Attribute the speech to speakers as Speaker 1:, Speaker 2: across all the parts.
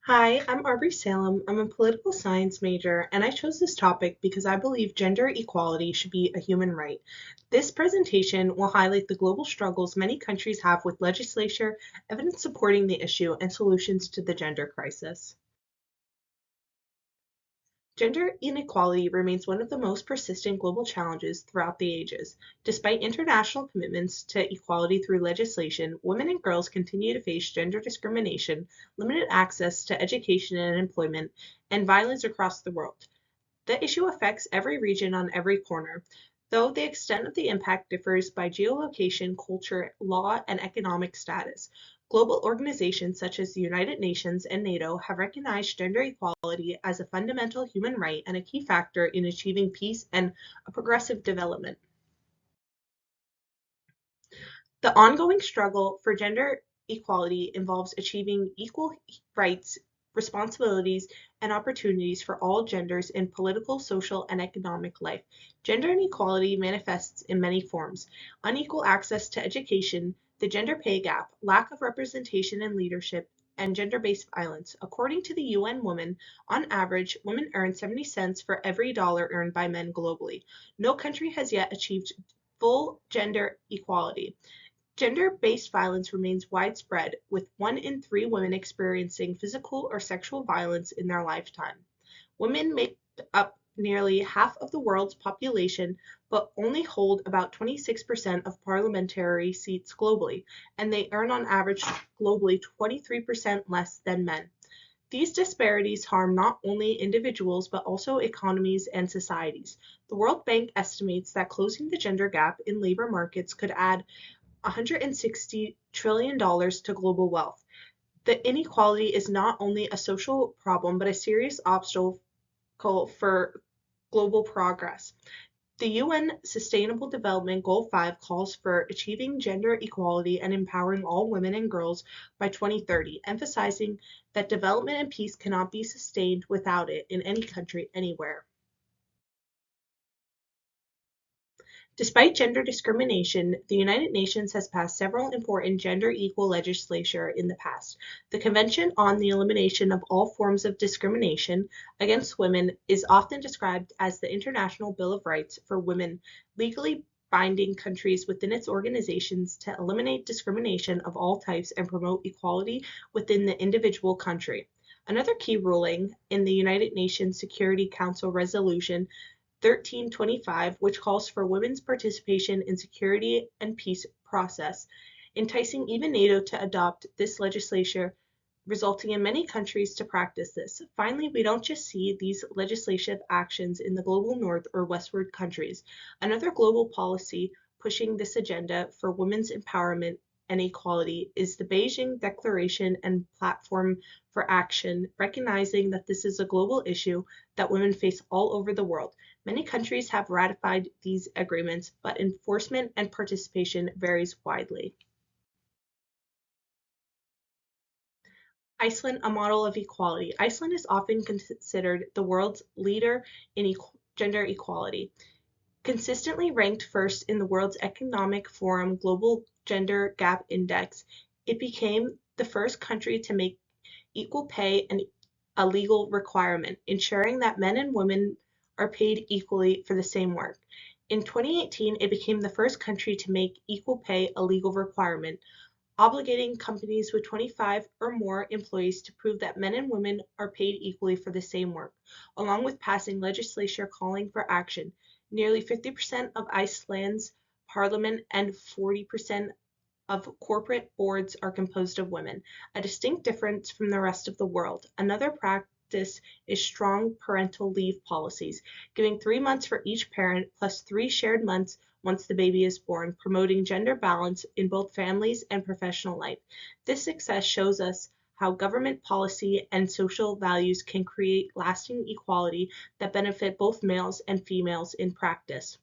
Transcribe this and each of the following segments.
Speaker 1: Hi, I'm Aubrey Salem. I'm a political science major, and I chose this topic because I believe gender equality should be a human right. This presentation will highlight the global struggles many countries have with legislature, evidence supporting the issue, and solutions to the gender crisis. Gender inequality remains one of the most persistent global challenges throughout the ages. Despite international commitments to equality through legislation, women and girls continue to face gender discrimination, limited access to education and employment, and violence across the world. The issue affects every region on every corner, though the extent of the impact differs by geolocation, culture, law, and economic status. Global organizations such as the United Nations and NATO have recognized gender equality as a fundamental human right and a key factor in achieving peace and a progressive development. The ongoing struggle for gender equality involves achieving equal rights, responsibilities, and opportunities for all genders in political, social, and economic life. Gender inequality manifests in many forms: unequal access to education, the gender pay gap, lack of representation in leadership, and gender based violence. According to the UN Women, on average, women earn 70 cents for every dollar earned by men globally. No country has yet achieved full gender equality. Gender-based violence remains widespread, with 1 in 3 women experiencing physical or sexual violence in their lifetime. Women make up nearly half of the world's population, but only hold about 26% of parliamentary seats globally, and they earn on average globally 23% less than men. These disparities harm not only individuals but also economies and societies. The World Bank estimates that closing the gender gap in labor markets could add $160 trillion to global wealth. The inequality is not only a social problem but a serious obstacle for global progress. The UN Sustainable Development Goal 5 calls for achieving gender equality and empowering all women and girls by 2030, emphasizing that development and peace cannot be sustained without it in any country anywhere. Despite gender discrimination, the United Nations has passed several important gender equal legislation in the past. The Convention on the Elimination of All Forms of Discrimination Against Women is often described as the International Bill of Rights for Women, legally binding countries within its organizations to eliminate discrimination of all types and promote equality within the individual country. Another key ruling in the United Nations Security Council Resolution 1325, which calls for women's participation in security and peace process, enticing even NATO to adopt this legislation, resulting in many countries to practice this. Finally, we don't just see these legislative actions in the global north or westward countries. Another global policy pushing this agenda for women's empowerment and equality is the Beijing Declaration and Platform for Action, recognizing that this is a global issue that women face all over the world. Many countries have ratified these agreements, but enforcement and participation varies widely. Iceland, a model of equality. Iceland is often considered the world's leader in gender equality. Consistently ranked first in the World Economic Forum Global Gender Gap Index, it became the first country to make equal pay a legal requirement, ensuring that men and women are paid equally for the same work. In 2018, it became the first country to make equal pay a legal requirement, obligating companies with 25 or more employees to prove that men and women are paid equally for the same work, along with passing legislation calling for action. Nearly 50% of Iceland's parliament and 40% of corporate boards are composed of women, a distinct difference from the rest of the world. Another practice is strong parental leave policies, giving 3 months for each parent plus 3 shared months once the baby is born, promoting gender balance in both families and professional life. This success shows us how government policy and social values can create lasting equality that benefit both males and females in practice.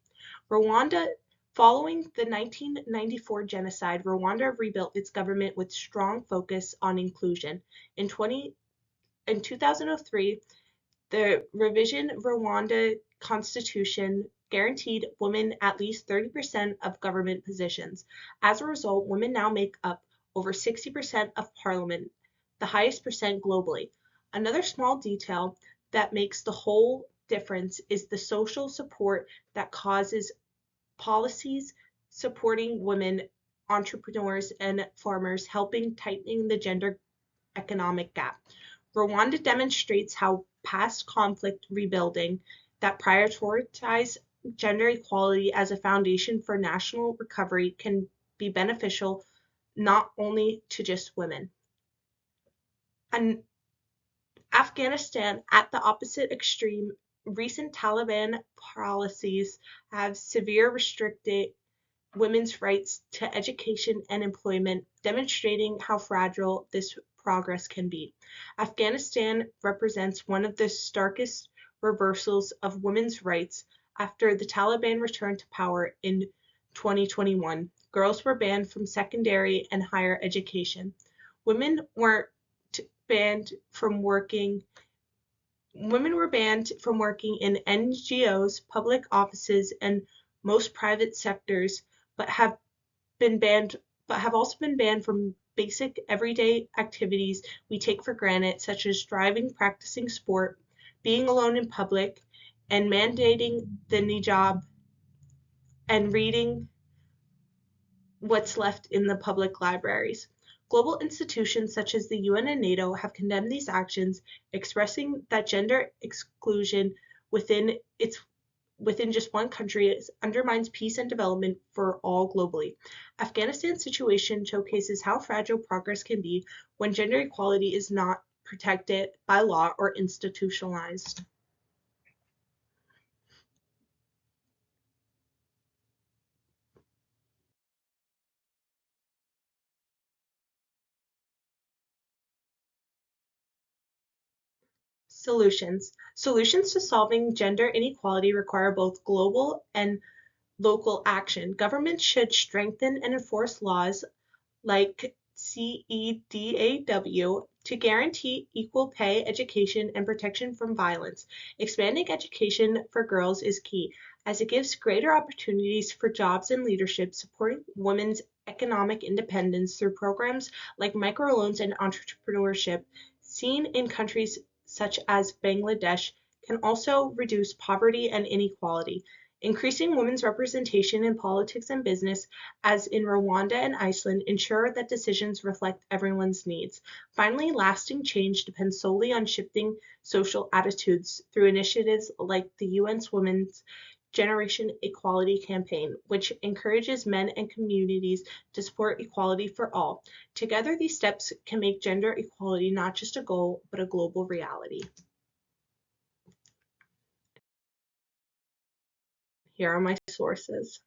Speaker 1: Rwanda Following the 1994 genocide, Rwanda rebuilt its government with strong focus on inclusion. In 2003, the revision Rwanda constitution guaranteed women at least 30% of government positions. As a result, women now make up over 60% of parliament, the highest percent globally. Another small detail that makes the whole difference is the social support that causes policies supporting women entrepreneurs and farmers, helping tightening the gender economic gap. Rwanda demonstrates how past conflict rebuilding that prioritize gender equality as a foundation for national recovery can be beneficial not only to just women. And Afghanistan, at the opposite extreme, recent Taliban policies have severe restricted women's rights to education and employment, demonstrating how fragile this progress can be. Afghanistan represents one of the starkest reversals of women's rights after the Taliban returned to power in 2021. Girls were banned from secondary and higher education. Women weren't banned from working Women were banned from working in NGOs, public offices, and most private sectors, but have been banned but have also been banned from basic everyday activities we take for granted, such as driving, practicing sport, being alone in public, and mandating the hijab and reading what's left in the public libraries. Global institutions such as the UN and NATO have condemned these actions, expressing that gender exclusion within its within just one country undermines peace and development for all globally. Afghanistan's situation showcases how fragile progress can be when gender equality is not protected by law or institutionalized. Solutions. Solutions to solving gender inequality require both global and local action. Governments should strengthen and enforce laws like CEDAW to guarantee equal pay, education, and protection from violence. Expanding education for girls is key, as it gives greater opportunities for jobs and leadership, supporting women's economic independence through programs like microloans and entrepreneurship, seen in countries such as Bangladesh, can also reduce poverty and inequality. Increasing women's representation in politics and business, as in Rwanda and Iceland, ensure that decisions reflect everyone's needs. Finally, lasting change depends solely on shifting social attitudes through initiatives like the UN's Women's Generation Equality Campaign, which encourages men and communities to support equality for all. Together, these steps can make gender equality not just a goal, but a global reality. Here are my sources.